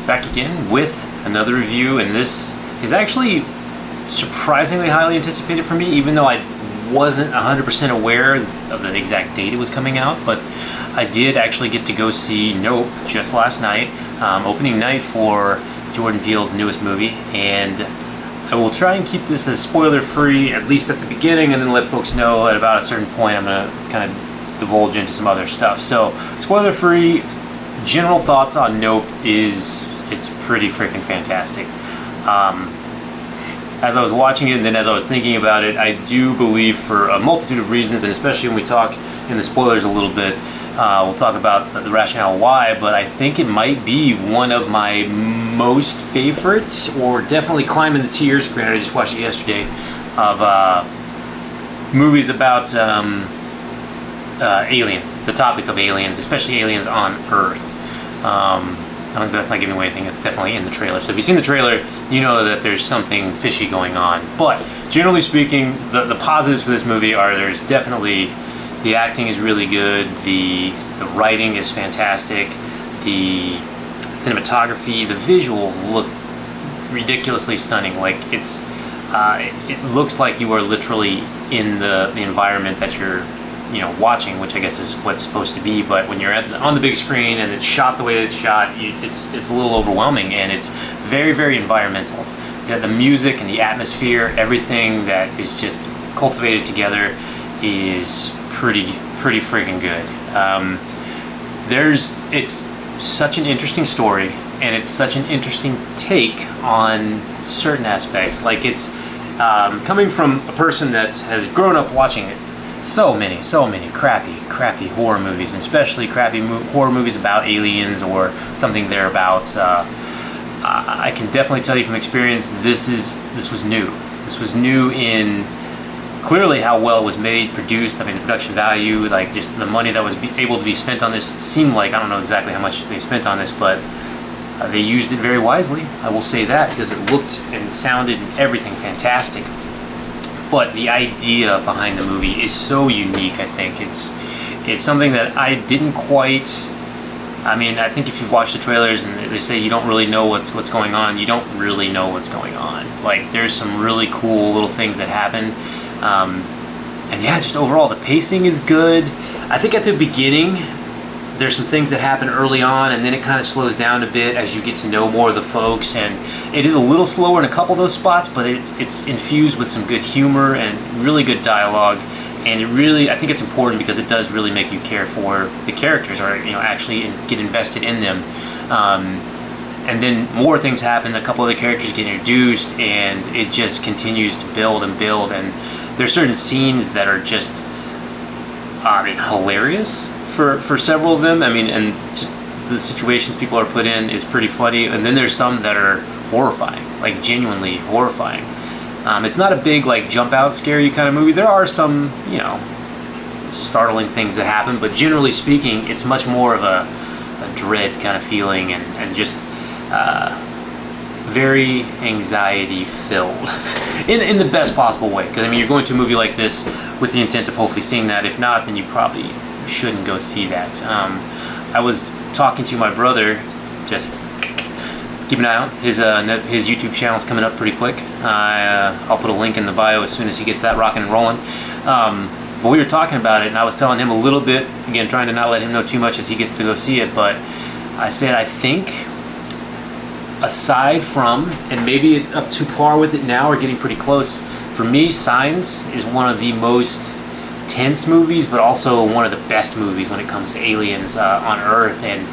back again with another review, and this is actually surprisingly highly anticipated for me, even though I wasn't 100% aware of the exact date it was coming out. But I did actually get to go see Nope just last night, opening night for Jordan Peele's newest movie, and I will try and keep this as spoiler free, at least at the beginning, and then let folks know at about a certain point I'm going to kind of divulge into some other stuff. So spoiler free, general thoughts on Nope is it's pretty freaking fantastic. As I was watching it and then as I was thinking about it, I do believe, for a multitude of reasons, and especially when we talk in the spoilers a little bit, we'll talk about the rationale why, but I think it might be one of my most favorites, or definitely climbing the tiers, granted I just watched it yesterday, of movies about aliens, the topic of aliens, especially aliens on Earth. I don't think that's not giving away anything. It's definitely in the trailer. So if you've seen the trailer, you know that there's something fishy going on. But generally speaking, the positives for this movie are there's definitely the acting is really good, the writing is fantastic, the cinematography, the visuals look ridiculously stunning. Like it looks like you are literally in the environment that you're watching, which I guess is what it's supposed to be. But when you're on the big screen and it's shot the way that it's shot, it's a little overwhelming, and it's very, very environmental. The music and the atmosphere, everything that is just cultivated together is pretty freaking good. It's such an interesting story, and it's such an interesting take on certain aspects. Like, it's coming from a person that has grown up watching it. So many crappy horror movies, and especially crappy horror movies about aliens or something thereabouts. I can definitely tell you from experience, this was new. This was new in clearly how well it was made, produced. I mean, the production value, like just the money that was able to be spent on this seemed like, I don't know exactly how much they spent on this, but they used it very wisely. I will say that, because it looked and sounded and everything fantastic. But the idea behind the movie is so unique. I think it's something that I didn't quite. I mean, I think if you've watched the trailers and they say you don't really know what's going on, you don't really know what's going on. Like, there's some really cool little things that happen, and yeah, just overall the pacing is good. I think at the beginning there's some things that happen early on, and then it kind of slows down a bit as you get to know more of the folks, and it is a little slower in a couple of those spots, but it's infused with some good humor and really good dialogue, and I think it's important because it does really make you care for the characters, or actually get invested in them. And then more things happen, a couple of the characters get introduced, and it just continues to build and build, and there's certain scenes that are just hilarious for several of them. I mean, and just the situations people are put in is pretty funny. And then there's some that are horrifying, like genuinely horrifying. It's not a big like jump out scare you kind of movie. There are some startling things that happen, but generally speaking, it's much more of a dread kind of feeling, and just very anxiety filled in the best possible way. Because I mean, you're going to a movie like this with the intent of hopefully seeing that. If not, then you probably shouldn't go see that. I was talking to my brother, Jesse. Keep an eye out. His YouTube channel is coming up pretty quick. I'll put a link in the bio as soon as he gets that rocking and rolling. But we were talking about it, and I was telling him a little bit, again, trying to not let him know too much as he gets to go see it, but I said I think, aside from, and maybe it's up to par with it now or getting pretty close, for me, Signs is one of the most tense movies, but also one of the best movies when it comes to aliens on Earth. And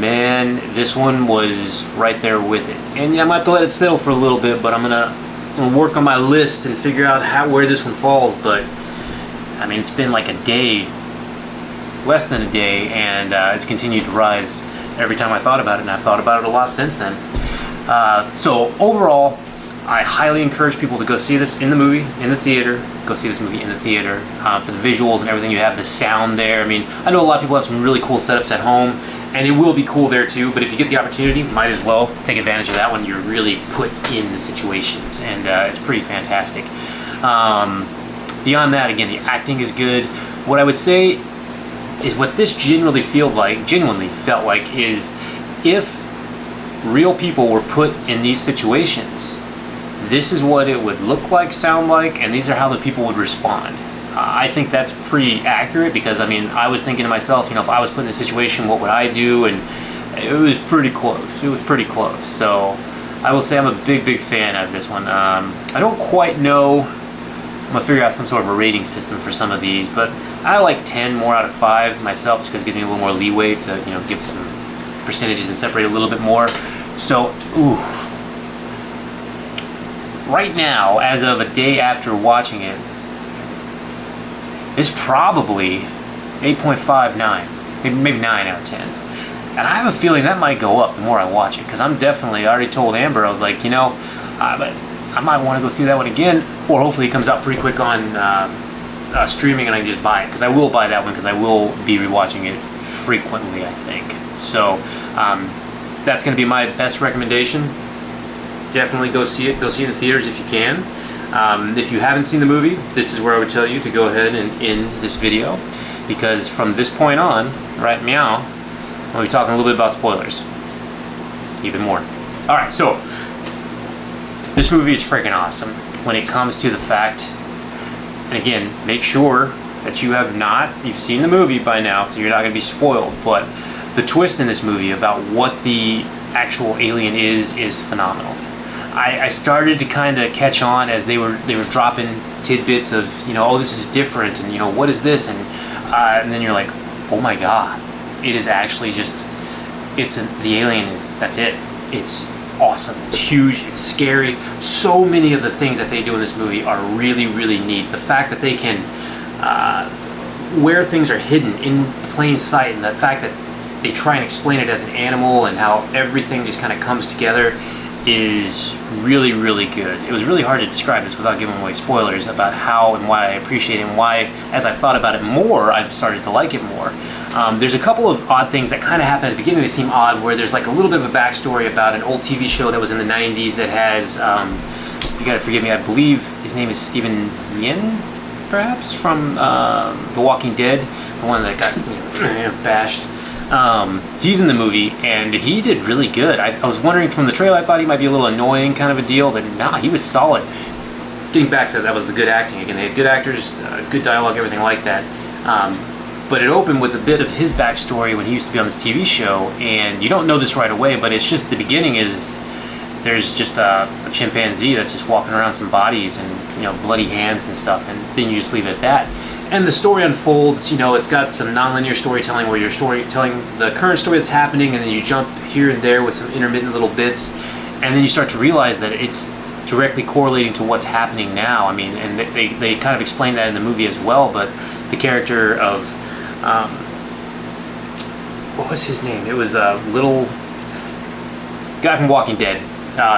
man, this one was right there with it. And yeah, I might have to let it settle for a little bit, but I'm gonna work on my list and figure out where this one falls. But I mean, it's been like a day, less than a day, and it's continued to rise every time I thought about it, and I've thought about it a lot since then. So overall, I highly encourage people to go see this in the theater. Go see this movie in the theater for the visuals and everything. You have the sound there. I mean, I know a lot of people have some really cool setups at home, and it will be cool there too. But if you get the opportunity, might as well take advantage of that when you're really put in the situations, and it's pretty fantastic. Beyond that, again, the acting is good. What I would say is what this genuinely felt like is if real people were put in these situations, this is what it would look like, sound like, and these are how the people would respond. I think that's pretty accurate, because I mean, I was thinking to myself, if I was put in this situation, what would I do? And it was pretty close. It was pretty close. So I will say I'm a big fan of this one. I don't quite know. I'm gonna figure out some sort of a rating system for some of these, but I like 10 more out of 5 myself, just because it gives me a little more leeway to give some percentages and separate a little bit more. So, ooh. Right now, as of a day after watching it, it's probably 8.59, maybe 9 out of 10. And I have a feeling that might go up the more I watch it, because I'm definitely, I already told Amber, I was like, I might want to go see that one again, or hopefully it comes out pretty quick on streaming and I can just buy it, because I will buy that one, because I will be rewatching it frequently, I think. So that's going to be my best recommendation. Definitely go see it. Go see it in the theaters if you can. If you haven't seen the movie, this is where I would tell you to go ahead and end this video, because from this point on, right meow, we'll be talking a little bit about spoilers. Even more. Alright, so this movie is freaking awesome when it comes to the fact, and again, make sure that you've seen the movie by now, so you're not going to be spoiled, but the twist in this movie about what the actual alien is phenomenal. I started to kind of catch on as they were dropping tidbits of, oh, this is different, and what is this, and then you're like, oh my god, it is actually just, the alien that's it. It's awesome, it's huge, it's scary. So many of the things that they do in this movie are really, really neat. The fact that they can, where things are hidden in plain sight, and the fact that they try and explain it as an animal, and how everything just kind of comes together, is really, really good. It was really hard to describe this without giving away spoilers about how and why I appreciate it, and why, as I've thought about it more, I've started to like it more. There's a couple of odd things that kind of happen at the beginning. They seem odd, where there's like a little bit of a backstory about an old TV show that was in the 90s that has, you gotta forgive me, I believe his name is Steven Yeun, perhaps, from The Walking Dead, the one that got bashed. He's in the movie, and he did really good. I was wondering from the trailer, I thought he might be a little annoying kind of a deal, but nah, he was solid. Getting back to that was the good acting. Again, they had good actors, good dialogue, everything like that. But it opened with a bit of his backstory when he used to be on this TV show, and you don't know this right away, but it's just the beginning is there's just a chimpanzee that's just walking around some bodies and bloody hands and stuff, and then you just leave it at that. And the story unfolds, it's got some nonlinear storytelling where you're telling the current story that's happening, and then you jump here and there with some intermittent little bits, and then you start to realize that it's directly correlating to what's happening now. I mean, and they kind of explain that in the movie as well, but the character of, what was his name? It was a little guy from Walking Dead.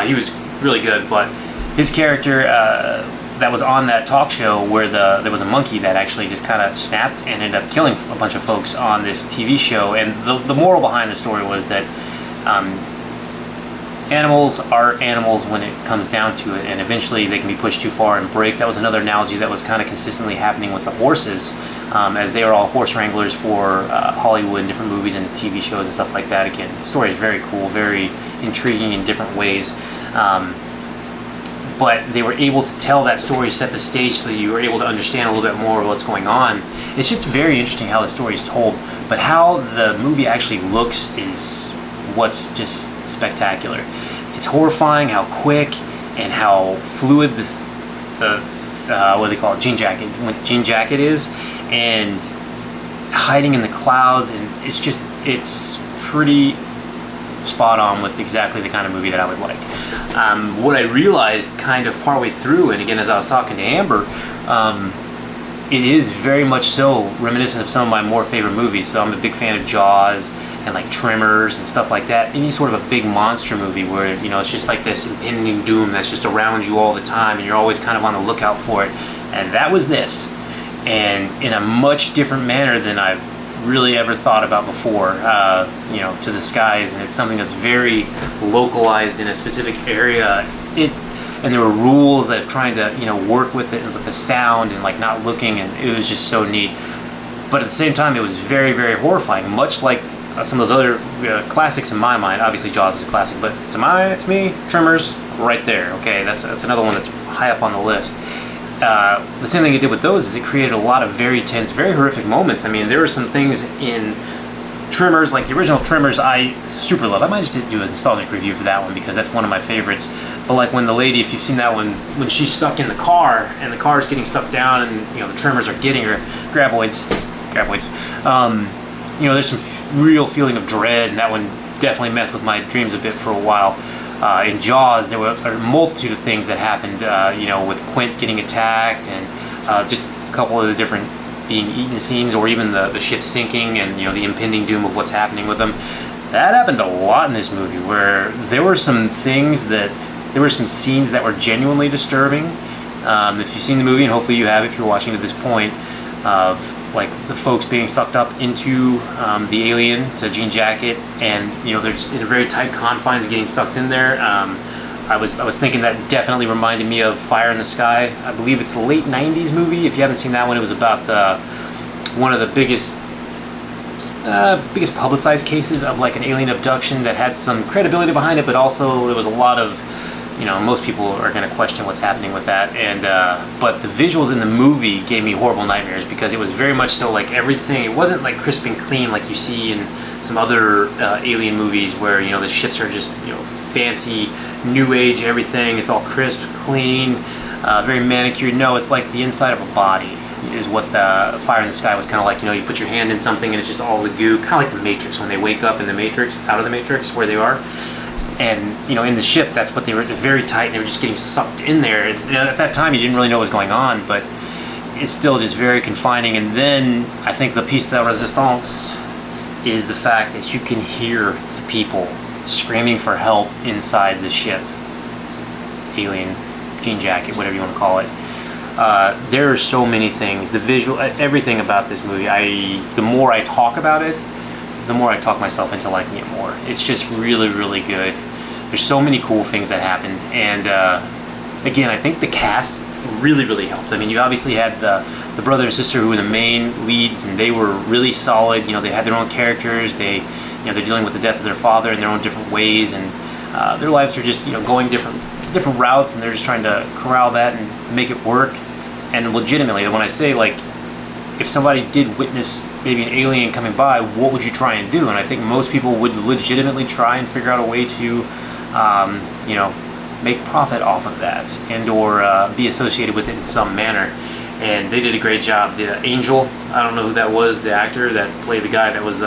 He was really good, but his character, that was on that talk show where there was a monkey that actually just kind of snapped and ended up killing a bunch of folks on this TV show. And the moral behind the story was that animals are animals when it comes down to it, and eventually they can be pushed too far and break. That was another analogy that was kind of consistently happening with the horses, as they are all horse wranglers for Hollywood and different movies and TV shows and stuff like that. Again, the story is very cool, very intriguing in different ways. But they were able to tell that story, set the stage, so you were able to understand a little bit more of what's going on. It's just very interesting how the story is told, but how the movie actually looks is what's just spectacular. It's horrifying how quick and how fluid what do they call it, jean jacket is, and hiding in the clouds, and it's pretty spot on with exactly the kind of movie that I would like. What I realized kind of partway through, and again as I was talking to Amber, it is very much so reminiscent of some of my more favorite movies. So I'm a big fan of Jaws and like Tremors and stuff like that. Any sort of a big monster movie where it's just like this impending doom that's just around you all the time, and you're always kind of on the lookout for it. And that was this, and in a much different manner than I've really ever thought about before, to the skies, and it's something that's very localized in a specific area. And there were rules that have trying to work with it and with the sound and like not looking, and it was just so neat. But at the same time, it was very, very horrifying, much like some of those other classics in my mind. Obviously Jaws is a classic, but to me, Tremors, right there. Okay, that's another one that's high up on the list. The same thing it did with those is it created a lot of very tense, very horrific moments. I mean, there were some things in Tremors, like the original Tremors, I super love. I might just do a nostalgic review for that one because that's one of my favorites. But like when the lady, if you've seen that one, when she's stuck in the car and the car is getting sucked down and the Tremors are getting her, graboids. There's some real feeling of dread, and that one definitely messed with my dreams a bit for a while. In Jaws, there were a multitude of things that happened, with Quint getting attacked and just a couple of the different being eaten scenes, or even the ship sinking and the impending doom of what's happening with them. That happened a lot in this movie, where there were some scenes that were genuinely disturbing. If you've seen the movie, and hopefully you have if you're watching to this point, of like the folks being sucked up into the alien to Jean Jacket, and they're just in very tight confines getting sucked in there. I was thinking that definitely reminded me of Fire in the Sky. I believe it's the late 90s movie. If you haven't seen that one, it was about one of the biggest publicized cases of like an alien abduction that had some credibility behind it, but also there was a lot of, most people are going to question what's happening with that. And but the visuals in the movie gave me horrible nightmares because it was very much so like everything. It wasn't like crisp and clean like you see in some other alien movies where the ships are just fancy, new age everything. It's all crisp, clean, very manicured. No, it's like the inside of a body is what the Fire in the Sky was kind of like. You put your hand in something and it's just all the goo, kind of like the Matrix when they wake up in the Matrix, out of the Matrix where they are. And in the ship, that's what they were very tight. They were just getting sucked in there. At that time, you didn't really know what was going on, but it's still just very confining. And then I think the piece de resistance is the fact that you can hear the people screaming for help inside the ship, alien, Jean Jacket, whatever you want to call it. There are so many things, the visual, everything about this movie. The more I talk about it, the more I talk myself into liking it more. It's just really, really good. There's so many cool things that happened, and again, I think the cast really, really helped. I mean, you obviously had the brother and sister who were the main leads, and they were really solid. They had their own characters. They're dealing with the death of their father in their own different ways, and their lives are just going different routes, and they're just trying to corral that and make it work. And legitimately, when I say like, if somebody did witness maybe an alien coming by, what would you try and do? And I think most people would legitimately try and figure out a way to, make profit off of that and or be associated with it in some manner. And they did a great job. The Angel, I don't know who that was, the actor that played the guy that was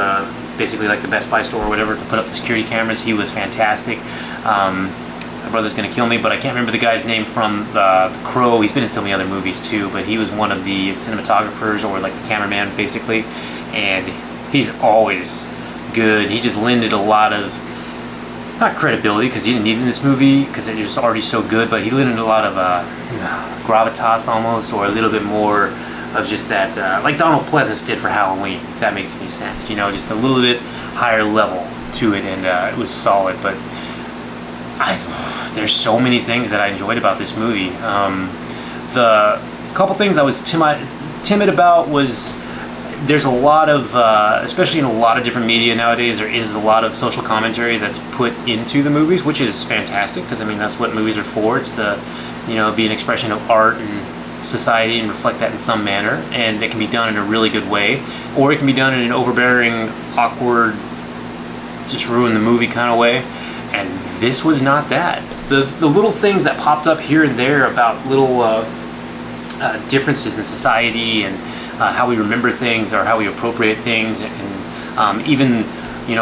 basically like the Best Buy store or whatever to put up the security cameras. He was fantastic. My brother's gonna kill me, but I can't remember the guy's name from the Crow. He's been in so many other movies too, but he was one of the cinematographers or like the cameraman basically, and he's always good. He just lended a lot of, not credibility because he didn't need it in this movie because it was already so good, but he lended a lot of gravitas almost, or a little bit more of just that, like Donald Pleasance did for Halloween, if that makes any sense. Just a little bit higher level to it, and it was solid. But there's so many things that I enjoyed about this movie. The couple things I was timid about was there's a lot of, especially in a lot of different media nowadays, there is a lot of social commentary that's put into the movies, which is fantastic because I mean that's what movies are for. It's to, be an expression of art and society and reflect that in some manner, and it can be done in a really good way, or it can be done in an overbearing, awkward, just ruin the movie kind of way. And this was not that. The little things that popped up here and there about little differences in society and how we remember things or how we appropriate things, and even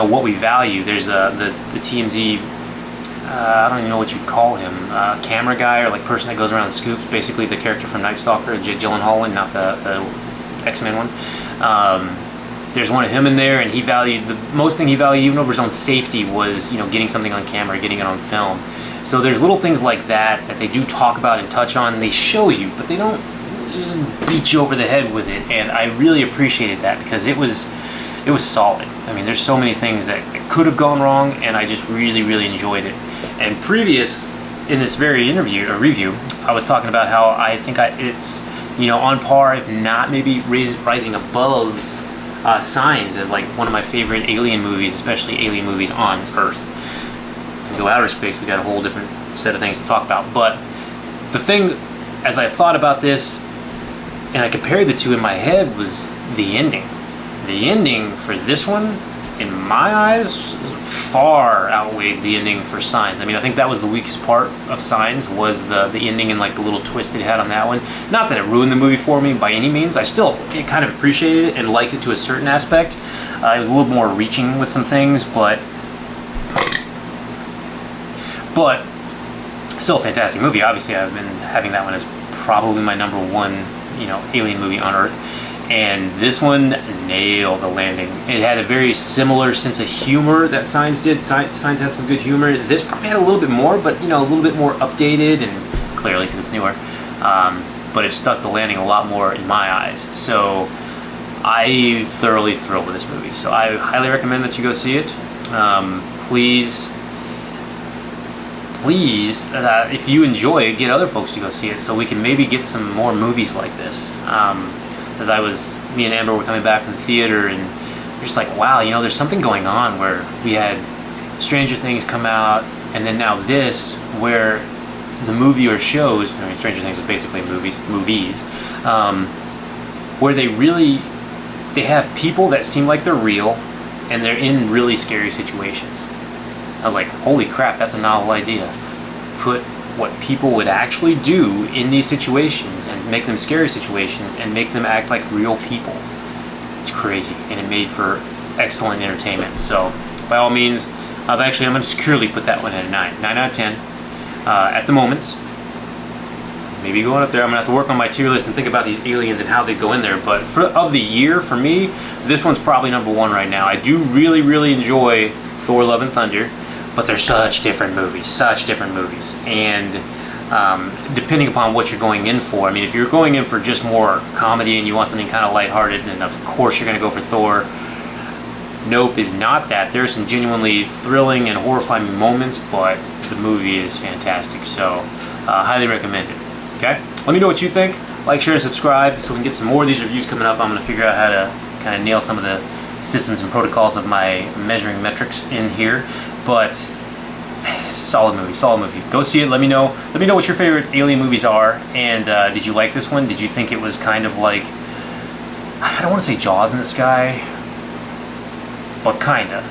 what we value. There's the TMZ, I don't even know what you'd call him, camera guy or like person that goes around and scoops, basically the character from Night Stalker, Jake Gyllenhaal one, not the X-Men one. There's one of him in there, and he valued, the most thing he valued even over his own safety was getting something on camera, getting it on film. So there's little things like that they do talk about and touch on, and they show you, but they don't just beat you over the head with it. And I really appreciated that because it was solid. I mean, there's so many things that could have gone wrong, and I just really, really enjoyed it. And previous, in this very review, I was talking about how I think it's on par, if not maybe rising above Signs as like one of my favorite alien movies, especially alien movies on Earth. If we go outer space, we got a whole different set of things to talk about. But the thing, as I thought about this and I compared the two in my head, was the ending. The ending for this one, in my eyes, far outweighed the ending for Signs. I mean, I think that was the weakest part of Signs, was the ending and like the little twist it had on that one. Not that it ruined the movie for me by any means. I still kind of appreciated it and liked it to a certain aspect. It was a little more reaching with some things, but still a fantastic movie. Obviously, I've been having that one as probably my number one, alien movie on Earth. And this one nailed the landing. It had a very similar sense of humor that Signs did. Signs had some good humor. This probably had a little bit more, but a little bit more updated, and clearly because it's newer. But it stuck the landing a lot more in my eyes. So I thoroughly thrilled with this movie. So I highly recommend that you go see it. Please, if you enjoy it, get other folks to go see it so we can maybe get some more movies like this. Me and Amber were coming back from the theater, and we're just like, wow, there's something going on where we had Stranger Things come out, and then now this, where the movie or shows, Stranger Things is basically movies, where they have people that seem like they're real, and they're in really scary situations. I was like, holy crap, that's a novel idea. Put what people would actually do in these situations and make them scary situations and make them act like real people. It's crazy, and it made for excellent entertainment. So by all means, I'm going to securely put that one at a 9 out of 10 at the moment. Maybe going up there. I'm gonna have to work on my tier list and think about these aliens and how they go in there. But of the year, for me, this one's probably number one right now. I do really, really enjoy Thor: Love and Thunder, but they're such different movies, and depending upon what you're going in for. I mean, if you're going in for just more comedy and you want something kind of lighthearted, then of course you're going to go for Thor. Nope is not that. There's some genuinely thrilling and horrifying moments, but the movie is fantastic, so highly recommend it. Okay? Let me know what you think. Like, share, and subscribe so we can get some more of these reviews coming up. I'm going to figure out how to kind of nail some of the systems and protocols of my measuring metrics in here, but solid movie. Go see it. Let me know what your favorite alien movies are, and did you like this one? Did you think it was kind of like, I don't want to say Jaws in the sky, but kinda.